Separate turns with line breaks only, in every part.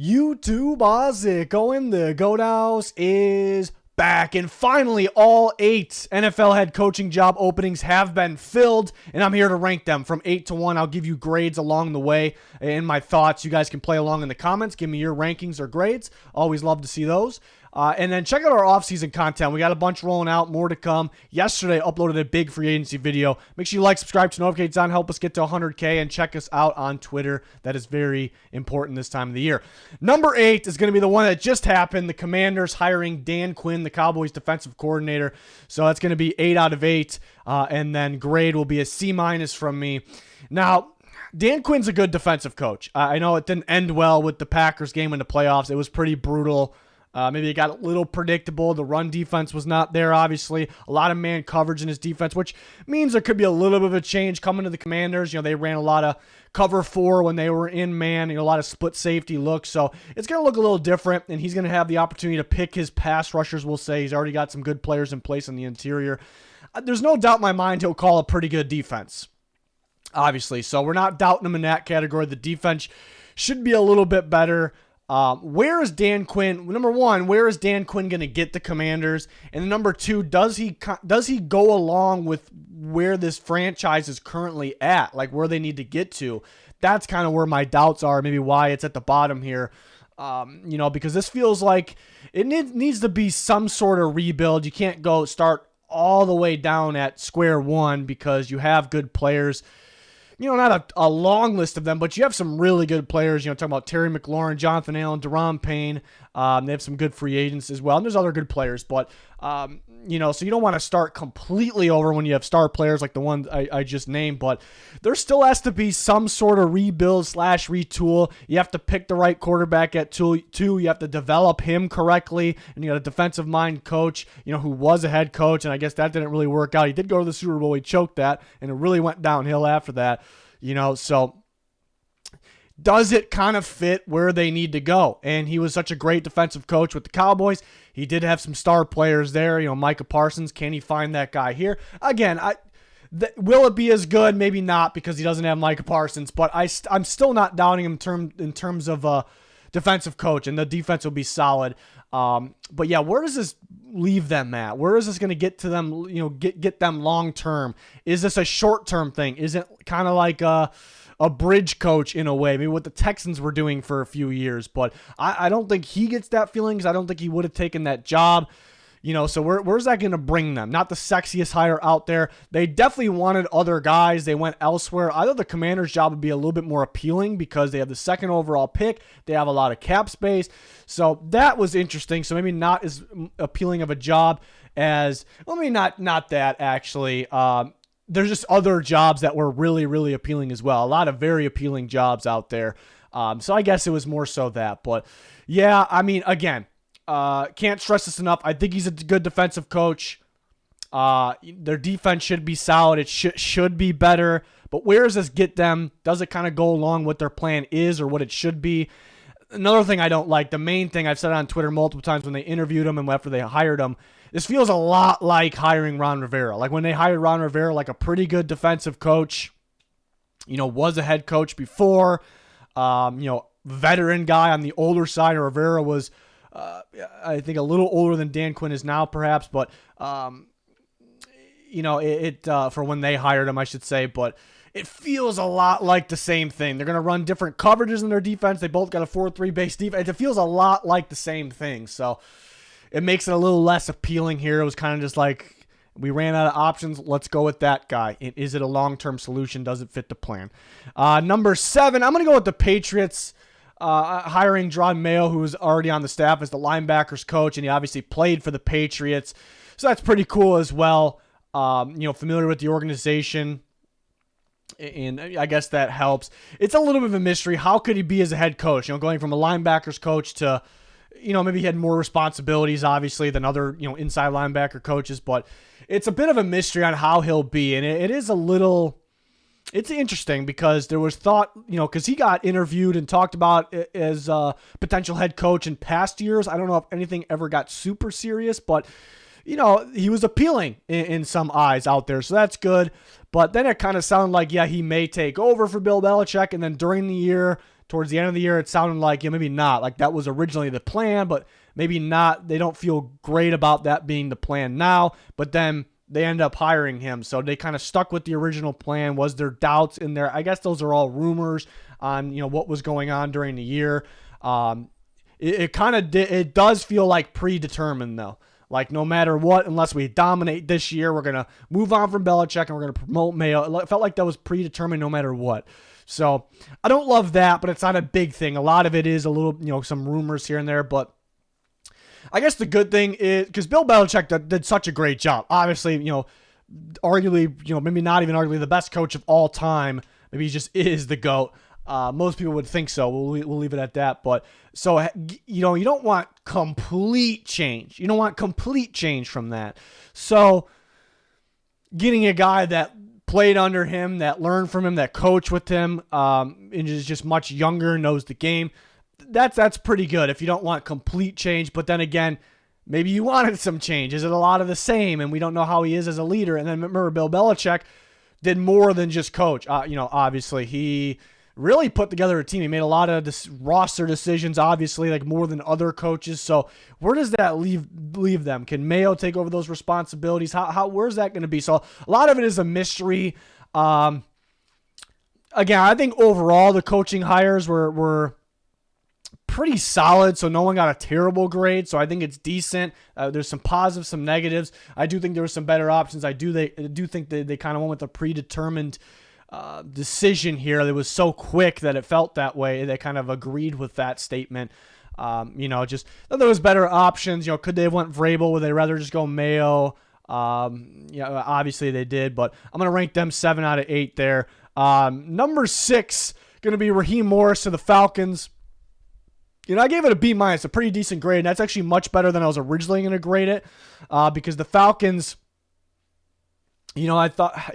YouTube Ozzy going the Goat House is back, and finally all 8 NFL head coaching job openings have been filled, and I'm here to rank them from 8 to 1. I'll give you grades along the way and my thoughts. You guys can play along in the comments. Give me your rankings or grades. Always love to see those. And then check out our off-season content. We got a bunch rolling out, more to come. Yesterday, uploaded a big free agency video. Make sure you like, subscribe, turn notifications on, help us get to 100K, and check us out on Twitter. That is very important this time of the year. Number 8 is going to be the one that just happened. The Commanders hiring Dan Quinn, the Cowboys defensive coordinator. So that's going to be 8 out of 8. And then grade will be a C- from me. Now, Dan Quinn's a good defensive coach. I know it didn't end well with the Packers game in the playoffs. It was pretty brutal. Maybe it got a little predictable. The run defense was not there, obviously. A lot of man coverage in his defense, which means there could be a little bit of a change coming to the Commanders. You know, they ran a lot of cover 4 when they were in man, a lot of split safety looks. So it's going to look a little different, and he's going to have the opportunity to pick his pass rushers, we'll say. He's already got some good players in place in the interior. There's no doubt in my mind he'll call a pretty good defense, obviously. So we're not doubting him in that category. The defense should be a little bit better. Where is Dan Quinn? Number 1, where is Dan Quinn going to get the Commanders? And number 2, does he go along with where this franchise is currently at, like where they need to get to? That's kind of where my doubts are, maybe why it's at the bottom here. Because this feels like it needs to be some sort of rebuild. You can't go start all the way down at square one because you have good players. Not a long list of them, but you have some really good players. Talking about Terry McLaurin, Jonathan Allen, Deron Payne. They have some good free agents as well. And there's other good players, but, so you don't want to start completely over when you have star players like the ones I just named, but there still has to be some sort of rebuild / retool. You have to pick the right quarterback at 2. You have to develop him correctly, and you got a defensive mind coach, who was a head coach, and I guess that didn't really work out. He did go to the Super Bowl. He choked that, and it really went downhill after that. So does it kind of fit where they need to go? And he was such a great defensive coach with the Cowboys. He did have some star players there, Micah Parsons. Can he find that guy here? Again, will it be as good? Maybe not, because he doesn't have Micah Parsons, but I'm still not doubting him in terms of a defensive coach, and the defense will be solid. But yeah, where does this leave them at? Where is this going to get to them, get them long term? Is this a short term thing? Is it kind of like a bridge coach in a way, maybe what the Texans were doing for a few years? But I don't think he gets that feeling, because I don't think he would have taken that job. So where's that going to bring them? Not the sexiest hire out there. They definitely wanted other guys. They went elsewhere. I thought the Commanders' job would be a little bit more appealing because they have the 2nd overall pick. They have a lot of cap space. So that was interesting. So maybe not as appealing of a job as, maybe not that actually. There's just other jobs that were really, really appealing as well. A lot of very appealing jobs out there. So I guess it was more so that. But yeah, again, can't stress this enough. I think he's a good defensive coach. Their defense should be solid. It should be better. But where does this get them? Does it kind of go along what their plan is or what it should be? Another thing I don't like, the main thing I've said on Twitter multiple times when they interviewed him and after they hired him, this feels a lot like hiring Ron Rivera. Like when they hired Ron Rivera, like a pretty good defensive coach, was a head coach before, veteran guy on the older side. Rivera was, I think, a little older than Dan Quinn is now, perhaps, but for when they hired him, I should say. But it feels a lot like the same thing. They're going to run different coverages in their defense. They both got a 4-3 base defense. It feels a lot like the same thing. So it makes it a little less appealing here. It was kind of just like, we ran out of options. Let's go with that guy. Is it a long-term solution? Does it fit the plan? Number 7, I'm going to go with the Patriots. Hiring Drawn Mayo, who was already on the staff as the linebackers coach, and he obviously played for the Patriots. So that's pretty cool as well. Familiar with the organization, and I guess that helps. It's a little bit of a mystery. How could he be as a head coach? Going from a linebackers coach to, maybe he had more responsibilities, obviously, than other, inside linebacker coaches. But it's a bit of a mystery on how he'll be, and it is a little... It's interesting because there was thought, because he got interviewed and talked about as a potential head coach in past years. I don't know if anything ever got super serious, but, he was appealing in some eyes out there. So that's good. But then it kind of sounded like, yeah, he may take over for Bill Belichick. And then during the year, towards the end of the year, it sounded like, maybe not. Like that was originally the plan, but maybe not. They don't feel great about that being the plan now, but then they end up hiring him. So they kind of stuck with the original plan. Was there doubts in there? I guess those are all rumors on, what was going on during the year. It does feel like predetermined though. Like no matter what, unless we dominate this year, we're going to move on from Belichick and we're going to promote Mayo. It felt like that was predetermined no matter what. So I don't love that, but it's not a big thing. A lot of it is a little, some rumors here and there, but I guess the good thing is because Bill Belichick did such a great job. Obviously, arguably, maybe not even arguably the best coach of all time. Maybe he just is the GOAT. Most people would think so. We'll leave it at that. But so, you don't want complete change. You don't want complete change from that. So getting a guy that played under him, that learned from him, that coached with him, and is just much younger, knows the game, that's pretty good if you don't want complete change. But then again, maybe you wanted some change. Is it a lot of the same? And we don't know how he is as a leader. And then remember, Bill Belichick did more than just coach. Obviously he really put together a team. He made a lot of roster decisions, obviously, like more than other coaches. So where does that leave them? Can Mayo take over those responsibilities? Where's that going to be? So a lot of it is a mystery. Again, I think overall the coaching hires were pretty solid, so no one got a terrible grade, so I think it's decent. There's some positives, some negatives. I do think there were some better options. I do think they kind of went with a predetermined decision here. It was so quick that it felt that way. They kind of agreed with that statement. Just thought there was better options. Could they have went Vrabel? Would they rather just go Mayo? Obviously they did, but I'm going to rank them 7 out of 8 there. Number 6, going to be Raheem Morris to the Falcons. I gave it a B-, a pretty decent grade, and that's actually much better than I was originally going to grade it, because the Falcons, I thought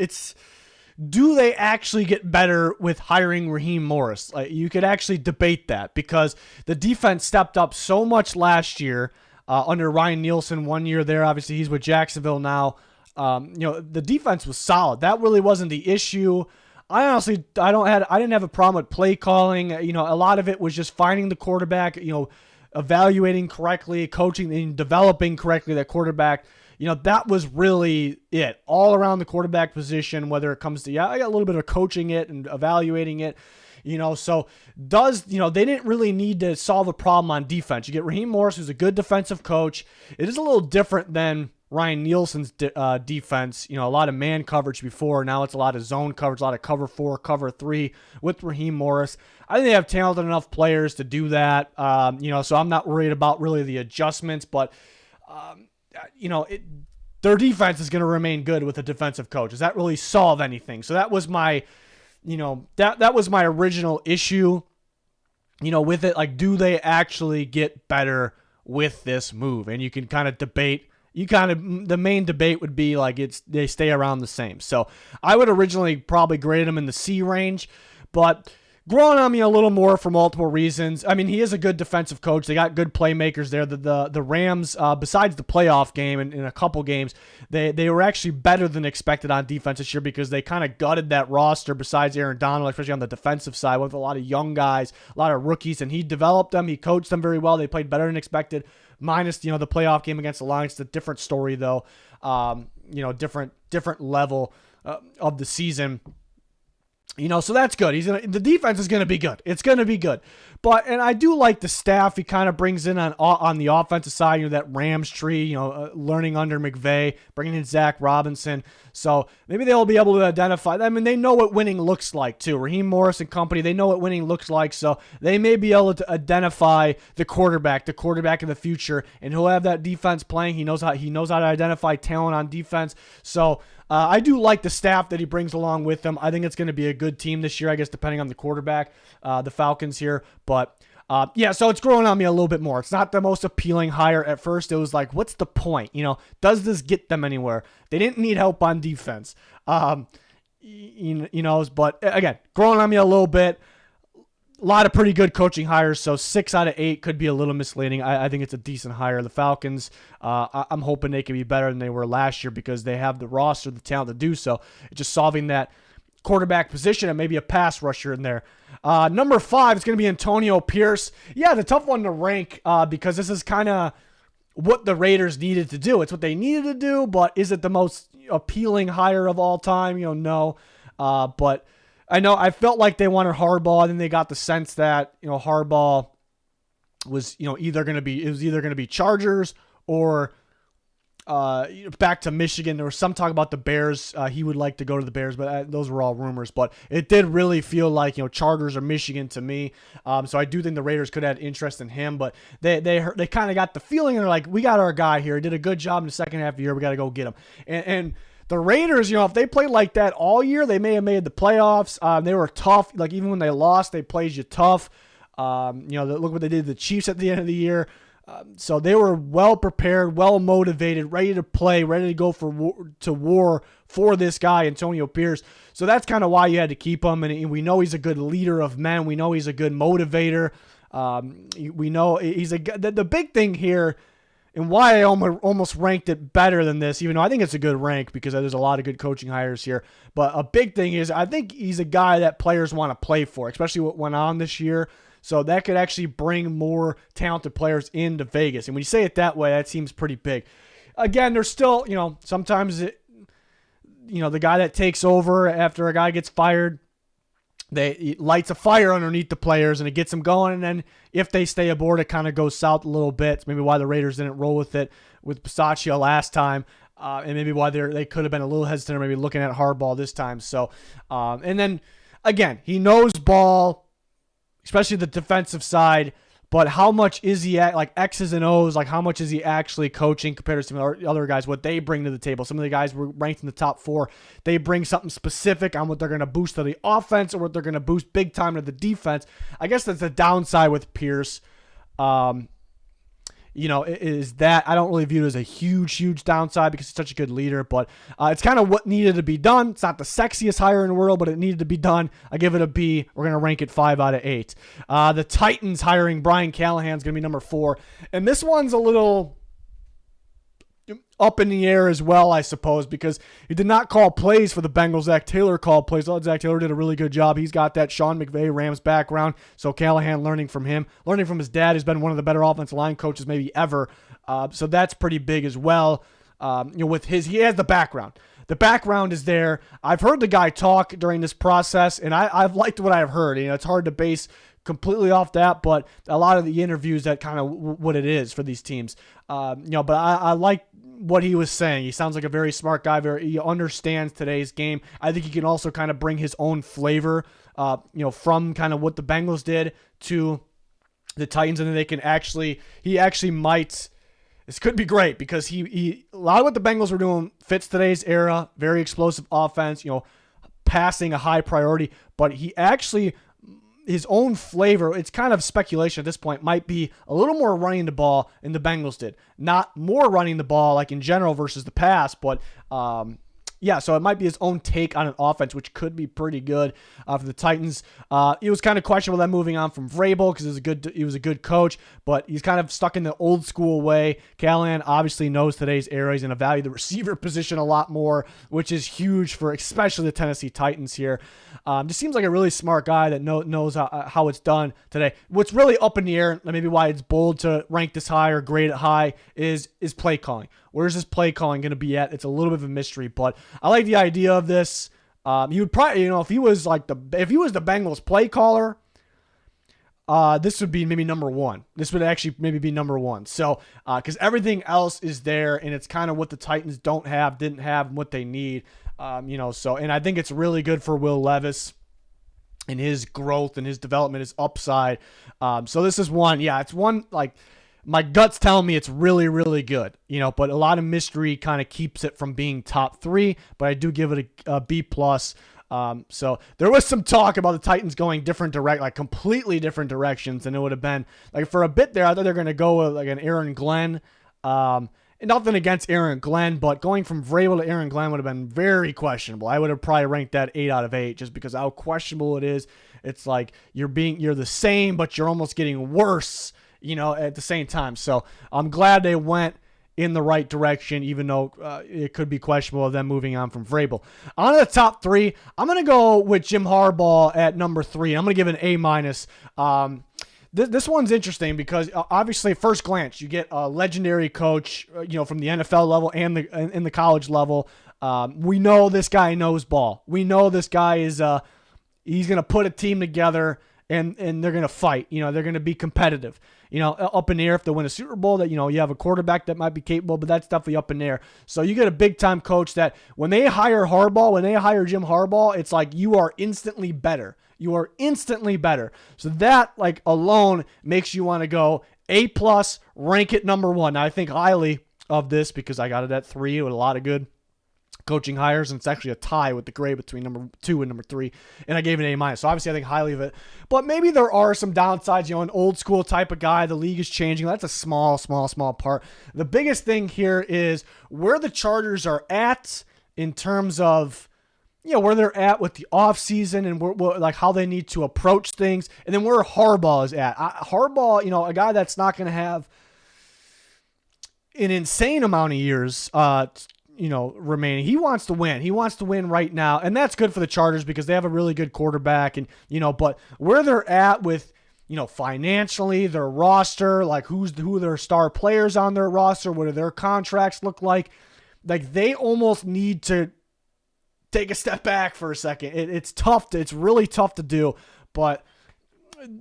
do they actually get better with hiring Raheem Morris? Like, you could actually debate that because the defense stepped up so much last year under Ryan Nielsen 1 year there. Obviously, he's with Jacksonville now. The defense was solid. That really wasn't the issue. I didn't have a problem with play calling. A lot of it was just finding the quarterback, evaluating correctly, coaching and developing correctly that quarterback. That was really it all around the quarterback position, whether it comes to, I got a little bit of coaching it and evaluating it, so they didn't really need to solve a problem on defense. You get Raheem Morris, who's a good defensive coach. It is a little different than Ryan Nielsen's defense, a lot of man coverage before. Now it's a lot of zone coverage, a lot of cover 4, cover 3 with Raheem Morris. I think they have talented enough players to do that. So I'm not worried about really the adjustments, but their defense is going to remain good with a defensive coach. Does that really solve anything? So that was my, that was my original issue, with it. Like, do they actually get better with this move? And you can kind of debate. The main debate would be like they stay around the same. So I would originally probably grade them in the C range, but growing on me a little more for multiple reasons. I mean, he is a good defensive coach. They got good playmakers there. The Rams, besides the playoff game and in a couple games, they were actually better than expected on defense this year because they kind of gutted that roster besides Aaron Donald, especially on the defensive side, with a lot of young guys, a lot of rookies, and he developed them. He coached them very well. They played better than expected. Minus, the playoff game against the Lions. It's a different story, though. Different level of the season. So that's good. The defense is going to be good. It's going to be good. And I do like the staff he kind of brings in on the offensive side, that Rams tree, learning under McVay, bringing in Zach Robinson. So maybe they'll be able to identify. I mean, they know what winning looks like, too. Raheem Morris and company, they know what winning looks like. So they may be able to identify the quarterback of the future, and he'll have that defense playing. He knows how to identify talent on defense. So I do like the staff that he brings along with him. I think it's going to be a good team this year, I guess, depending on the quarterback, the Falcons here. But, so it's growing on me a little bit more. It's not the most appealing hire at first. It was like, what's the point? Does this get them anywhere? They didn't need help on defense. But again, growing on me a little bit. A lot of pretty good coaching hires, so 6 out of 8 could be a little misleading. I think it's a decent hire. The Falcons, I'm hoping they can be better than they were last year because they have the roster, the talent to do so. It's just solving that quarterback position and maybe a pass rusher in there. Number 5 is going to be Antonio Pierce. Yeah, the tough one to rank because this is kind of what the Raiders needed to do. It's what they needed to do, but is it the most appealing hire of all time? No. But I felt like they wanted Harbaugh, and then they got the sense that, Harbaugh was, either going to be Chargers or back to Michigan. There was some talk about the Bears. He would like to go to the Bears, but those were all rumors. But it did really feel like, Chargers or Michigan to me. So I do think the Raiders could have had interest in him, but they kind of got the feeling, and they're like, we got our guy here. He did a good job in the second half of the year. We got to go get him. And the Raiders, if they played like that all year, they may have made the playoffs. They were tough. Like, even when they lost, they played you tough. Look what they did to the Chiefs at the end of the year. So they were well prepared, well motivated, ready to play, ready to go to war for this guy, Antonio Pierce. So that's kind of why you had to keep him. And we know he's a good leader of men. We know he's a good motivator. We know he's the big thing here, and why I almost ranked it better than this, even though I think it's a good rank because there's a lot of good coaching hires here. But a big thing is I think he's a guy that players want to play for, especially what went on this year. So that could actually bring more talented players into Vegas. And when you say it that way, that seems pretty big. Again, there's still, sometimes the guy that takes over after a guy gets fired, it lights a fire underneath the players and it gets them going. And then if they stay aboard, it kind of goes south a little bit. It's maybe why the Raiders didn't roll with it with Bisaccia last time. And maybe why they could have been a little hesitant or maybe looking at Harbaugh this time. So, and then again, he knows ball, especially the defensive side, but how much is he at, like X's and O's, like how much is he actually coaching compared to some of the other guys, what they bring to the table? Some of the guys were ranked in the top 4. They bring something specific on what they're going to boost to the offense or what they're going to boost big time to the defense. I guess that's the downside with Pierce. Is that I don't really view it as a huge downside because he's such a good leader, but it's kind of what needed to be done. It's not the sexiest hire in the world, but it needed to be done. I give it a B. We're going to rank it 5 out of 8. The Titans hiring Brian Callahan is going to be number 4, and this one's a little up in the air as well, I suppose, because he did not call plays for the Bengals. Zach Taylor called plays. Zach Taylor did a really good job. He's got that Sean McVay Rams background, so Callahan learning from his dad, who's been one of the better offensive line coaches maybe ever. So that's pretty big as well. He has the background. The background is there. I've heard the guy talk during this process, and I've liked what I've heard. It's hard to base completely off that, but a lot of the interviews, that kind of what it is for these teams. But I like what he was saying. He sounds like a very smart guy. He understands today's game. I think he can also kind of bring his own flavor, from kind of what the Bengals did to the Titans, and then he actually might. This could be great because he a lot of what the Bengals were doing fits today's era. Very explosive offense, passing a high priority, but he actually, his own flavor, it's kind of speculation at this point, might be a little more running the ball than the Bengals did. Not more running the ball like in general versus the past, but so it might be his own take on an offense, which could be pretty good for the Titans. It was kind of questionable them moving on from Vrabel because he was a good coach, but he's kind of stuck in the old school way. Callahan obviously knows today's era. He's going to value the receiver position a lot more, which is huge for especially the Tennessee Titans here. Just seems like a really smart guy that knows how it's done today. What's really up in the air, and maybe why it's bold to rank this high or grade it high, is play calling. Where's this play calling going to be at? It's a little bit of a mystery, but I like the idea of this. He would probably, if he was the Bengals play caller, this would be maybe number 1. This would actually maybe be number 1. So, because everything else is there, and it's kind of what the Titans didn't have, and what they need. And I think it's really good for Will Levis and his growth and his development, his upside. So this is one. Yeah, it's one like. My gut's telling me it's really, really good, but a lot of mystery kind of keeps it from being top 3, but I do give it a B+. So there was some talk about the Titans going completely different directions than it would have been. Like for a bit there, I thought they were going to go with like an Aaron Glenn. And nothing against Aaron Glenn, but going from Vrabel to Aaron Glenn would have been very questionable. I would have probably ranked that 8 out of 8 just because how questionable it is. It's like you're the same, but you're almost getting worse. At the same time. So I'm glad they went in the right direction, even though it could be questionable of them moving on from Vrabel. On to the top 3, I'm going to go with Jim Harbaugh at number 3. I'm going to give it an A-. This one's interesting because obviously, at first glance, you get a legendary coach, from the NFL level and in the college level. We know this guy knows ball. We know this guy is he's going to put a team together and they're going to fight. They're going to be competitive. Up in the air if they win a Super Bowl, that, you have a quarterback that might be capable, but that's definitely up in the air. So you get a big-time coach that when they hire Jim Harbaugh, it's like you are instantly better. You are instantly better. So that, alone makes you want to go A+, rank it number 1. Now, I think highly of this because I got it at 3 with a lot of good coaching hires, and it's actually a tie with the grade between number 2 and number 3, and I gave it an A-. So obviously I think highly of it, but maybe there are some downsides. An old school type of guy, the league is changing. That's a small part. The biggest thing here is where the Chargers are at in terms of where they're at with the offseason and where, how they need to approach things, and then where Harbaugh is at. Harbaugh, a guy that's not going to have an insane amount of years remaining. He wants to win. He wants to win right now, and that's good for the Chargers because they have a really good quarterback, and but where they're at with financially, their roster, who their star players on their roster, what do their contracts look like? They almost need to take a step back for a second. It's tough. It's really tough to do, but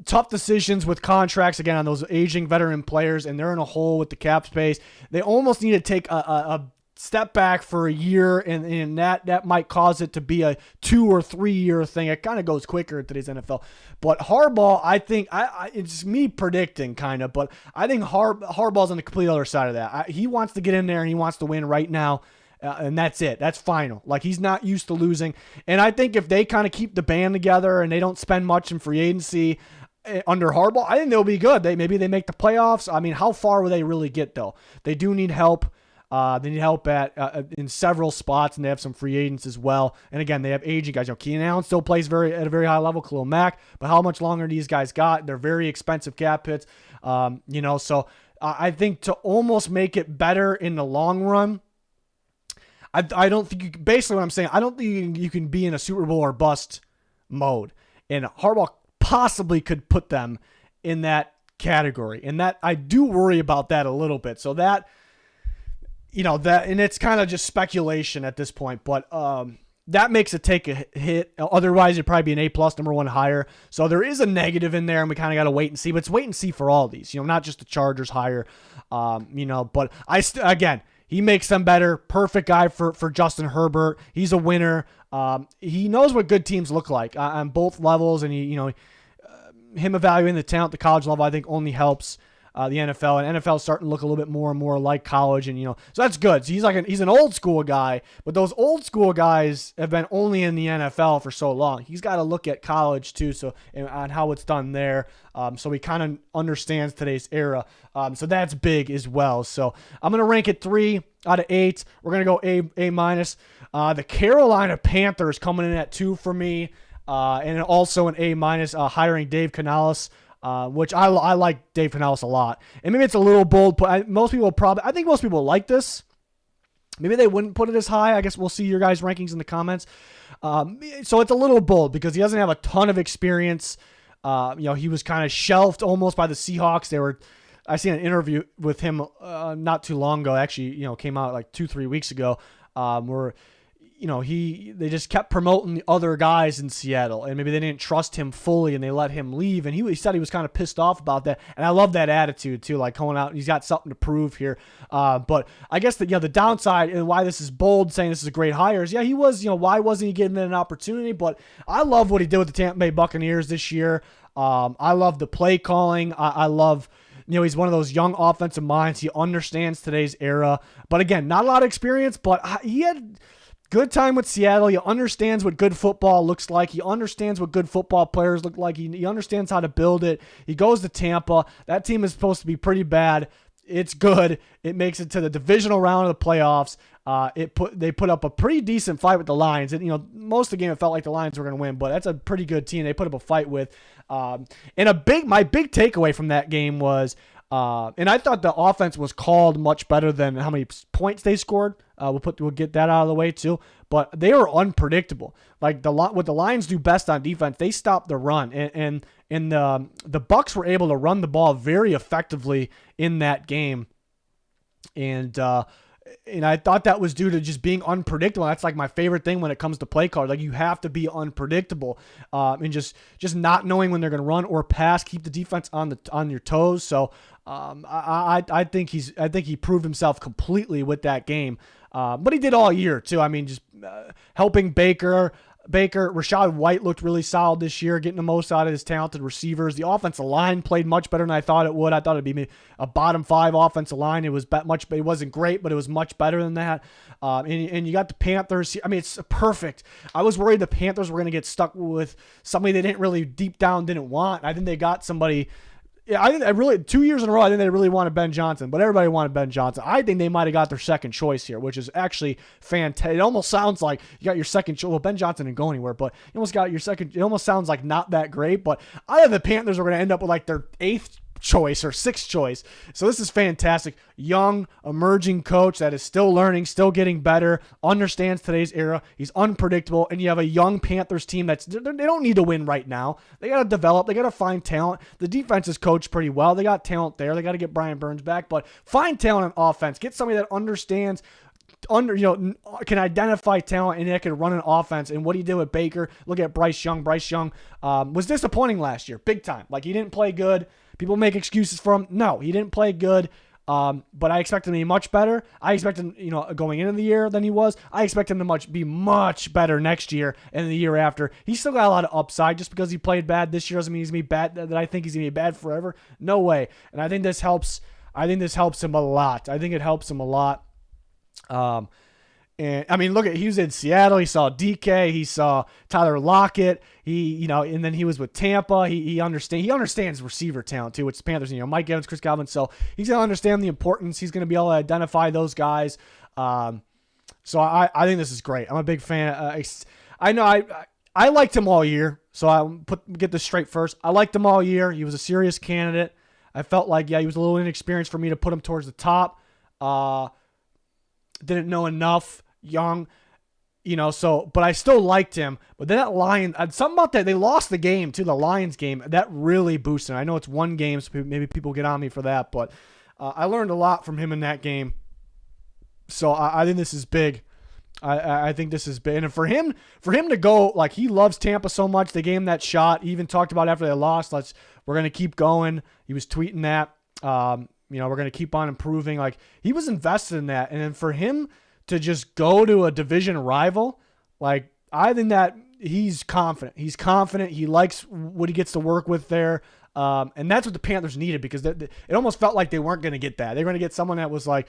tough decisions with contracts again on those aging veteran players, and they're in a hole with the cap space. They almost need to take a step back for a year, and that might cause it to be a 2 or 3 year thing. It kind of goes quicker in today's NFL. But Harbaugh, I think, it's me predicting kind of, but I think Harbaugh's on the complete other side of that. He wants to get in there and he wants to win right now, and that's it. That's final. He's not used to losing. And I think if they kind of keep the band together and they don't spend much in free agency under Harbaugh, I think they'll be good. Maybe they make the playoffs. I mean, how far will they really get though? They do need help. They need help in several spots, and they have some free agents as well. And again, they have aging guys. Canales still plays at a very high level. Khalil Mack, but how much longer these guys got? They're very expensive cap hits. So I think to almost make it better in the long run, I don't think basically what I'm saying, I don't think you can be in a Super Bowl or bust mode, and Harbaugh possibly could put them in that category, and that I do worry about that a little bit. So that. And it's kind of just speculation at this point, but that makes it take a hit. Otherwise, it'd probably be an A+, number 1 hire. So there is a negative in there, and we kind of got to wait and see. But it's wait and see for all these, not just the Chargers hire, But again, he makes them better. Perfect guy for Justin Herbert. He's a winner. He knows what good teams look like on both levels, and him evaluating the talent at the college level, I think, only helps the NFL, and NFL is starting to look a little bit more and more like college, and so that's good. So he's an old school guy, but those old school guys have been only in the NFL for so long. He's got to look at college too, on how it's done there. So he kind of understands today's era. So that's big as well. So I'm gonna rank it 3 out of 8. We're gonna go A-. The Carolina Panthers coming in at 2 for me, and also an A-, hiring Dave Canales. Which I like Dave Canales a lot. And maybe it's a little bold, but I think most people like this. Maybe they wouldn't put it as high. I guess we'll see your guys' rankings in the comments. So it's a little bold because he doesn't have a ton of experience. He was kind of shelved almost by the Seahawks. I seen an interview with him not too long ago. Actually, came out like 2-3 weeks ago, where they just kept promoting the other guys in Seattle, and maybe they didn't trust him fully and they let him leave. And he said he was kind of pissed off about that. And I love that attitude too, going out, he's got something to prove here. But I guess the downside and why this is bold, saying this is a great hire is, he was, why wasn't he getting an opportunity? But I love what he did with the Tampa Bay Buccaneers this year. I love the play calling. I love, he's one of those young offensive minds. He understands today's era, but again, not a lot of experience, but he had good time with Seattle. He understands what good football looks like. He understands what good football players look like. He understands how to build it. He goes to Tampa. That team is supposed to be pretty bad. It's good. It makes it to the divisional round of the playoffs. They put up a pretty decent fight with the Lions. And, most of the game it felt like the Lions were going to win, but that's a pretty good team they put up a fight with. And my big takeaway from that game was And I thought the offense was called much better than how many points they scored. We'll get that out of the way too. But they were unpredictable. Like what the Lions do best on defense, they stop the run, and the Bucs were able to run the ball very effectively in that game. And I thought that was due to just being unpredictable. That's like my favorite thing when it comes to play calls. Like you have to be unpredictable, and just not knowing when they're going to run or pass, keep the defense on your toes. So I think he proved himself completely with that game. But he did all year too. I mean, just helping Baker, Rashad White looked really solid this year, getting the most out of his talented receivers. The offensive line played much better than I thought it would. I thought it'd be a bottom 5 offensive line. It wasn't great, but it was much better than that. And you got the Panthers. I mean, it's perfect. I was worried the Panthers were going to get stuck with somebody they didn't really deep down didn't want. I think they got somebody. Yeah, I think 2 years in a row, I think they really wanted Ben Johnson, but everybody wanted Ben Johnson. I think they might have got their second choice here, which is actually fantastic. It almost sounds like you got your second choice. Well, Ben Johnson didn't go anywhere, but you almost got your second. It almost sounds like not that great, but I think the Panthers are going to end up with like their 8th choice or 6th choice. So this is fantastic. Young, emerging coach that is still learning, still getting better, understands today's era. He's unpredictable, and you have a young Panthers team they don't need to win right now. They got to develop. They got to find talent. The defense is coached pretty well. They got talent there. They got to get Brian Burns back, but find talent on offense. Get somebody that understands can identify talent and that can run an offense. And what he did with Baker, look at Bryce Young. Bryce Young was disappointing last year, big time. Like he didn't play good. People make excuses for him. No, he didn't play good. But I expect him to be much better. I expect him, going into the year than he was. I expect him to be much better next year and the year after. He's still got a lot of upside. Just because he played bad this year doesn't mean he's going to be bad. That I think he's going to be bad forever. No way. And I think this helps. Him a lot. I think it helps him a lot. And I mean, look he was in Seattle. He saw DK. He saw Tyler Lockett. And then he was with Tampa. He understands receiver talent too, which the Panthers, Mike Evans, Chris Godwin. So he's going to understand the importance. He's going to be able to identify those guys. So I think this is great. I'm a big fan. I know I liked him all year. So I'll get this straight first. I liked him all year. He was a serious candidate. I felt like, he was a little inexperienced for me to put him towards the top. Didn't know enough, young, but I still liked him. But then that Lions, something about that, they lost the game too, the Lions game. That really boosted him. I know it's one game, so maybe people get on me for that, but I learned a lot from him in that game. So I think this is big. I think this is big. And for him to go, like he loves Tampa so much, they gave him that shot. He even talked about after they lost, we're going to keep going. He was tweeting that. We're going to keep on improving. Like he was invested in that. And then for him to just go to a division rival, like I think that he's confident. He's confident. He likes what he gets to work with there. And that's what the Panthers needed because it almost felt like they weren't going to get that. They were going to get someone that was like,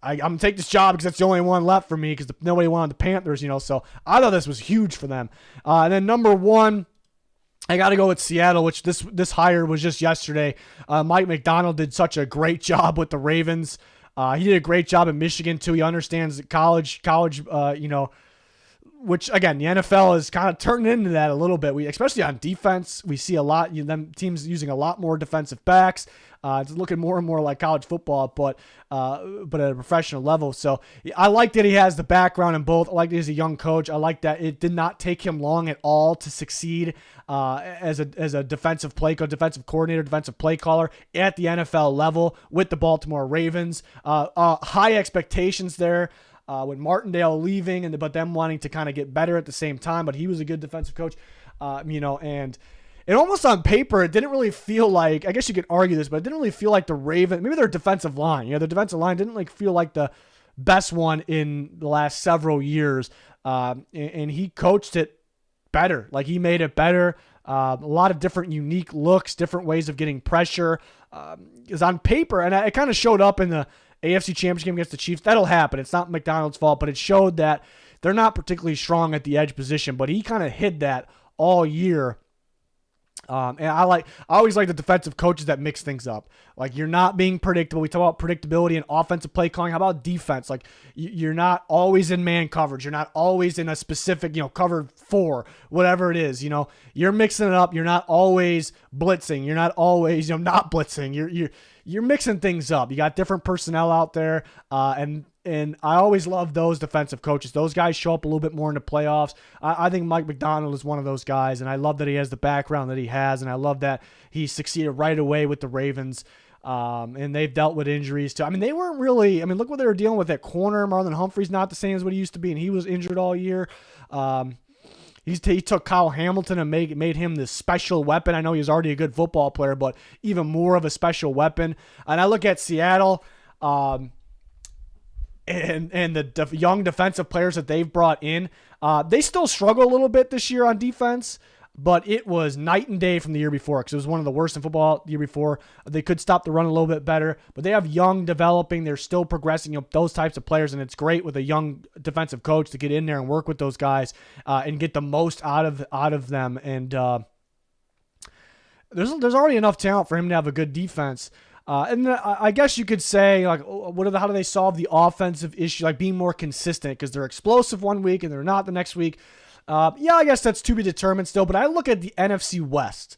I'm going to take this job because that's the only one left for me because nobody wanted the Panthers, So I thought this was huge for them. And then number 1, I got to go with Seattle, which this hire was just yesterday. Mike McDonald did such a great job with the Ravens. He did a great job in Michigan too. He understands college, which again, the NFL is kind of turning into that a little bit. Especially on defense, we see a lot, them teams using a lot more defensive backs. It's looking more and more like college football, but at a professional level. So I like that he has the background in both. I like that he's a young coach. I like that it did not take him long at all to succeed as a defensive coordinator, defensive play caller at the NFL level with the Baltimore Ravens. High expectations there. With Martindale leaving but them wanting to kind of get better at the same time, but he was a good defensive coach, and it almost on paper, it didn't really feel like, I guess you could argue this, but it didn't really feel like the Ravens, maybe their defensive line, their defensive line didn't feel like the best one in the last several years, and he coached it better. Like he made it better. A lot of different unique looks, different ways of getting pressure. Is on paper, and it kind of showed up in the AFC Championship game against the Chiefs. That'll happen. It's not McDonald's fault, but it showed that they're not particularly strong at the edge position, but he kind of hid that all year. And I always like the defensive coaches that mix things up. Like you're not being predictable. We talk about predictability and offensive play calling. How about defense? Like you're not always in man coverage. You're not always in a specific, cover 4, whatever it is. You're mixing it up. You're not always blitzing. You're not always, not blitzing. you're mixing things up. You got different personnel out there, and I always love those defensive coaches. Those guys show up a little bit more in the playoffs. I think Mike McDonald is one of those guys, and I love that he has the background that he has, and I love that he succeeded right away with the Ravens. And they've dealt with injuries too. I mean, they weren't really. I mean, look what they were dealing with at corner. Marlon Humphrey's not the same as what he used to be, and he was injured all year. He took Kyle Hamilton and made him this special weapon. I know he was already a good football player, but even more of a special weapon. And I look at Seattle, and the young defensive players that they've brought in. They still struggle a little bit this year on defense, but it was night and day from the year before because it was one of the worst in football the year before. They could stop the run a little bit better, but they have young, developing. They're still progressing. Those types of players, and it's great with a young defensive coach to get in there and work with those guys and get the most out of them. And there's already enough talent for him to have a good defense. And I guess you could say, like, how do they solve the offensive issue, like being more consistent because they're explosive one week and they're not the next week. Yeah, I guess that's to be determined still, but I look at the NFC West.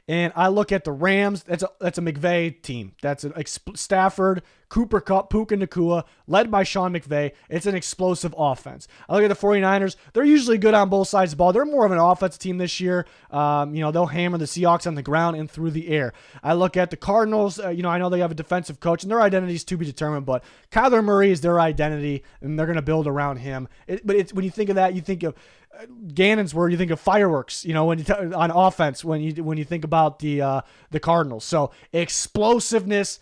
And I look at the Rams. That's a McVay team. That's Stafford, Cooper Kupp, Puka Nacua, led by Sean McVay. It's an explosive offense. I look at the 49ers. They're usually good on both sides of the ball. They're more of an offensive team this year. They'll hammer the Seahawks on the ground and through the air. I look at the Cardinals. I know they have a defensive coach, and their identity is to be determined, but Kyler Murray is their identity, and they're going to build around him. When you think of that, you think of Gannon's word, you think of fireworks, on offense when you think about the Cardinals. So explosiveness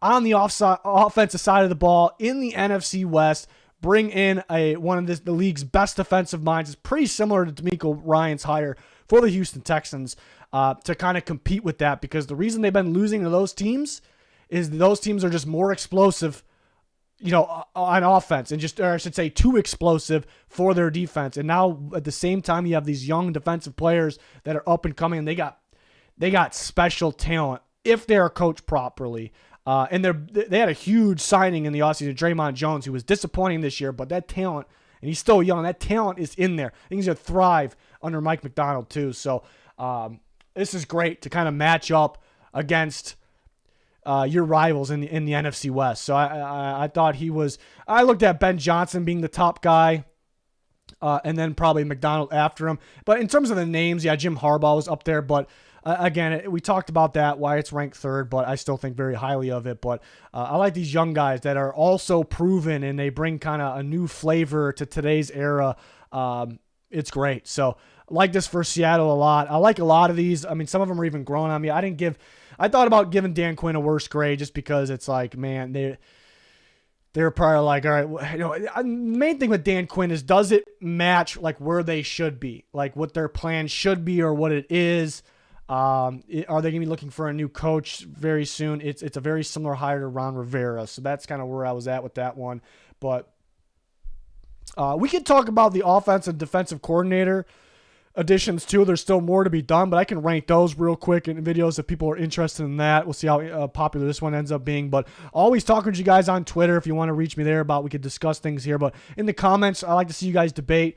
on the offensive side of the ball in the NFC West. Bring in one of the league's best defensive minds. It's pretty similar to DeMeco Ryans' hire for the Houston Texans to kind of compete with that, because the reason they've been losing to those teams is those teams are just more explosive on offense, and I should say too explosive for their defense. And now at the same time, you have these young defensive players that are up and coming, and they got special talent if they are coached properly. And they had a huge signing in the offseason, Draymond Jones, who was disappointing this year, but that talent, and he's still young, that talent is in there. I think he's going to thrive under Mike McDonald too. So this is great to kind of match up against your rivals in the NFC West. So I thought he was. I looked at Ben Johnson being the top guy, and then probably McDonald after him. But in terms of the names, yeah, Jim Harbaugh was up there. But again, we talked about that, why it's ranked third, but I still think very highly of it. But I like these young guys that are also proven, and they bring kind of a new flavor to today's era. It's great. So I like this for Seattle a lot. I like a lot of these. I mean, some of them are even growing on me. I thought about giving Dan Quinn a worse grade just because it's like, man, they're probably like, all right, the main thing with Dan Quinn is, does it match like where they should be, like what their plan should be or what it is? Are they going to be looking for a new coach very soon? It's a very similar hire to Ron Rivera, so that's kind of where I was at with that one. But we could talk about the offense and defensive coordinator additions too. There's still more to be done, but I can rank those real quick in videos if people are interested in that. We'll see how popular this one ends up being, but always talking to you guys on Twitter if you want to reach me there we could discuss things here. But in the comments, I like to see you guys debate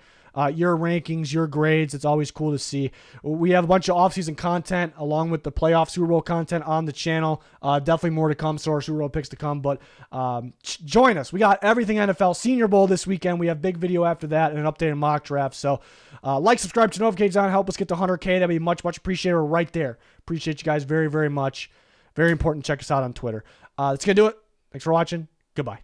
your rankings, your grades. It's always cool to see. We have a bunch of offseason content along with the playoff Super Bowl content on the channel. Definitely more to come, so our Super Bowl picks to come. But join us. We got everything NFL. Senior Bowl this weekend. We have big video after that and an updated mock draft. So like, subscribe to notifications on. Help us get to 100K. That'd be much, much appreciated. We're right there. Appreciate you guys very, very much. Very important. Check us out on Twitter. That's going to do it. Thanks for watching. Goodbye.